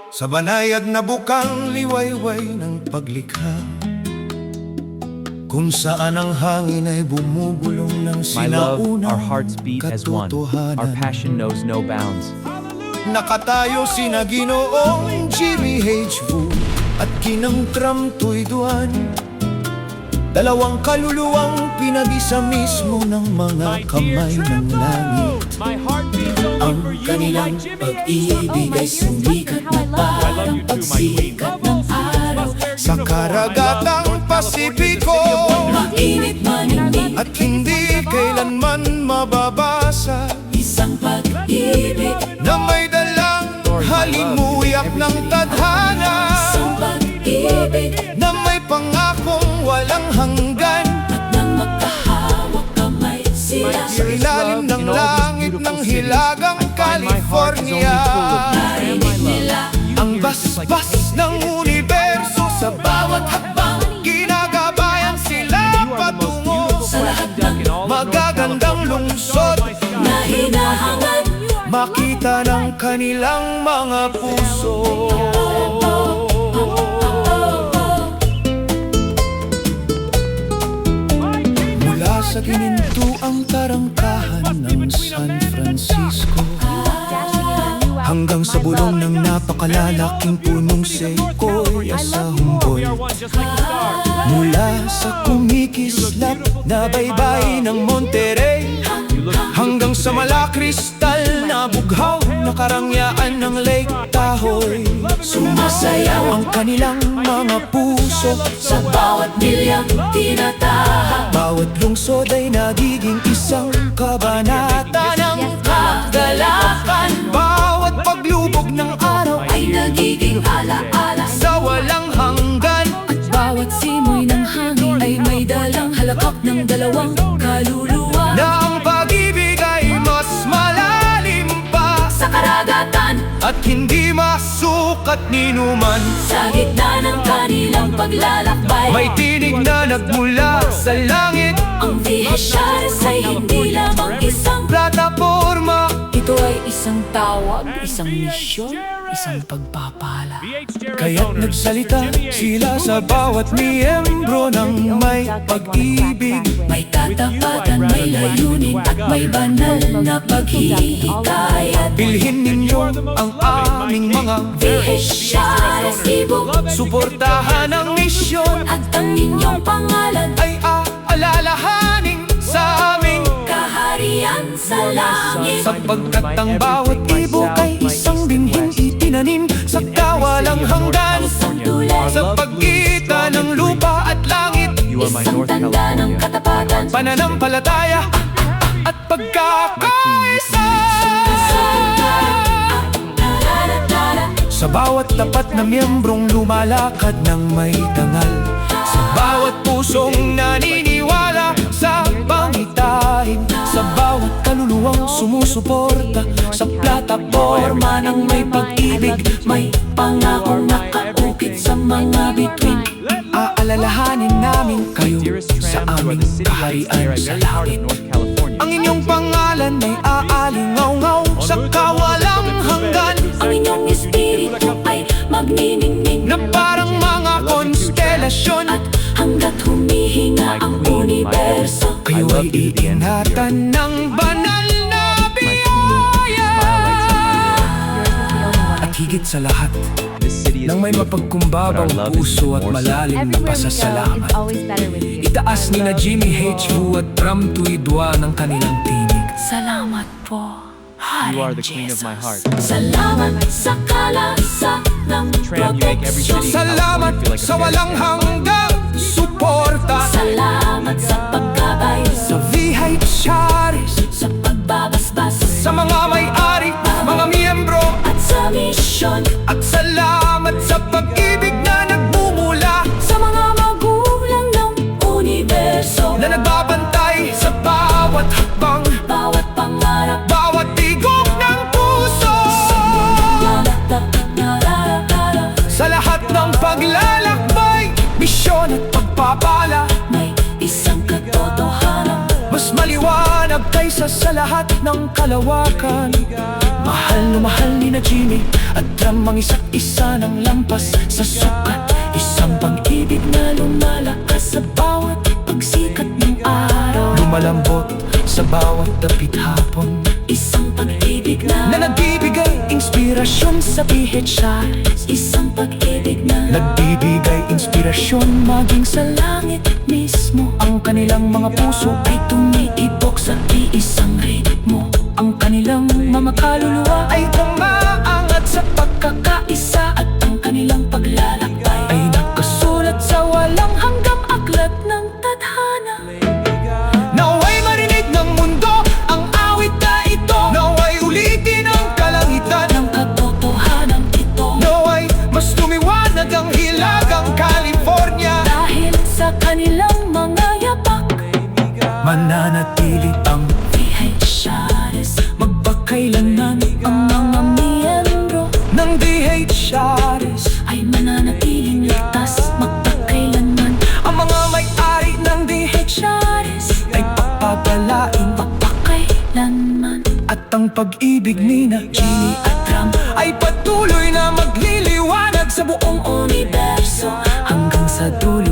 Sa banayad na bukang liwayway ng paglikha, kung saan ang hangin ay bumubulong ng My love, sinaunang our hearts beat as one. Our passion knows no bounds. Nakatayo sina Ginoong Jimmy H. Wu at Ginang Tram Tuy Duan, dalawang kaluluwang pinag-isa mismo ng mga kamay ng langit. Ang kanilang pag-ibig ay sumikat na parang pagsikat ng araw Sa karagatang Pasipiko, mainit maningning at hindi kailanman mababasa, isang pag-ibig, na may dalang halimuyak ng tadhana, isang pag-ibig, na may pangakong walang hanggan. at nang magkahawak kamay sila Sa ilalim ng langit ng hilagang California, narinig nila ang basbas ng universo. Sa bawat hakbang ginagabayan sila patungo sa lahat ng magagandang lungsod, na hinahangan. makita ng kanilang mga puso. Mula sa ginintuang tarangkahan ng San Francisco hanggang sa bulong ng napakalalaking punong sequoia sa Humboldt, mula sa kumikislap na baybay ng Monterey hanggang sa malakristal na bughaw na karangyaan ng Lake Tahoe, Sumasayaw ang kanilang mga puso. sa bawat bilyang tinatahak, Bawat lungsod ay nagiging isang kabanata ng kagalakan bawat paglubog ng araw ay nagiging alaala. sa walang hanggan. Bawat simoy ng hangin ay may dalang halakak ng dalawang kaluluwa. Na ang pag-ibig ay mas malalim pa Sa karagatan, at hindi masukat ni numan. sa gitna ng kanilang paglalakbay, May tinig na nagmula sa langit, ang Vihesares ay hindi lamang isang plataporma. ito ay isang tawag, isang misyon, isang pagpapala. Kaya't nagsalita sila sa bawat miyembro ng may pag-ibig. May katapatan, may layunin at may banal na paghihikayat. Bilhin ninyo ang aming mga Vihesares ibog suportahan ang misyon, at ang inyong pangalan, ay aalalahanin sa aming kaharian sa langit. sapagkat ang bawat ibog ay isang binhing itinanim sa kawalang hanggan, Isang tulay, sa pagitan ng lupa at langit. You are my isang North tanda California. ng katapatan. Pananampalataya at pagkakaisa. Sa bawat tapat na miyembrong lumalakad ng may dangal, sa bawat pusong naniniwala sa pangitain, sa bawat kaluluwang sumusuporta sa plataporma ng may pag-ibig, May pangakong nakaukit sa mga bituin. aalalahanin namin kayo Dearest sa Tram, you are aming the city lights kaharian here at sa very heart langit. of North California. Ang inyong pangalan ay aalingaw-ngaw sa kawalang hanggan, Ang inyong espiritu ay magniningning na parang mga konstelasyon. at hanggat humihinga ang universo. Kayo ay iingatan ng banal na biyaya. At higit sa lahat, This city is nang may beautiful, but our mapagkumbabang love is puso at more so. malalim na Everywhere we go, pasasalamat, it's always better with you. itaas ni na Jimmy H. Wu at Tram Tuy Duan ang kanilang tinig. Salamat po, You are Haring the queen of my heart. Jesus. Salamat sa kalasa ng Tram, you make every proteksyon. city- Salamat sa walang hanggang suporta Salamat sa pagkabay, sa Vihesares, sa pagbabasbas, sa mga may-ari, mga miyembro, at sa misyon. at salamat sa pag-ibig na nagmumula, Sa mga magulang ng universo, na nagbabantay sa bawat hakbang, bawat pangarap, bawat tigok ng puso, sa lahat ng paglalakbay, misyon at pagpapala. may isang katotohanan. Mas maliwanag kaysa sa lahat ng kalawakan. Mahal na mahal ni na Jimmy at Drum ang isa't isa ng lampas sa sukat. Isang pag-ibig na lumalakas sa bawat pagsikat ng araw, lumalambot sa bawat dapit hapon. Isang pag-ibig na nagbibigay inspirasyon sa PHS. Isang pag-ibig na nagbibigay inspirasyon maging sa langit mismo. Ang kanilang mga puso ay tumiibok sa iisang ritmo. Ang kanilang mga kaluluwa ay umaangat sa pagkakaisa. At ang kanilang paglalakbay ay nakasulat sa walang hanggang aklat ng tadhana. Naway marinig ng mundo ang awit na ito. Naway ulitin ang kalangitan ng katotohanan ito. Naway mas lumiwanag ang hilagang California. Dahil sa kanilang mga yapak, mananatili ang PHS. magpakailanman. Ang mga miyembro ng DHRS ay mananatiling ligtas magpakailanman. ang mga may-ari ng DHRS ay papapalain Magpakailanman. at ang pag-ibig ni na Jimmy at Drum ay patuloy na magliliwanag sa buong Universo hanggang sa dulo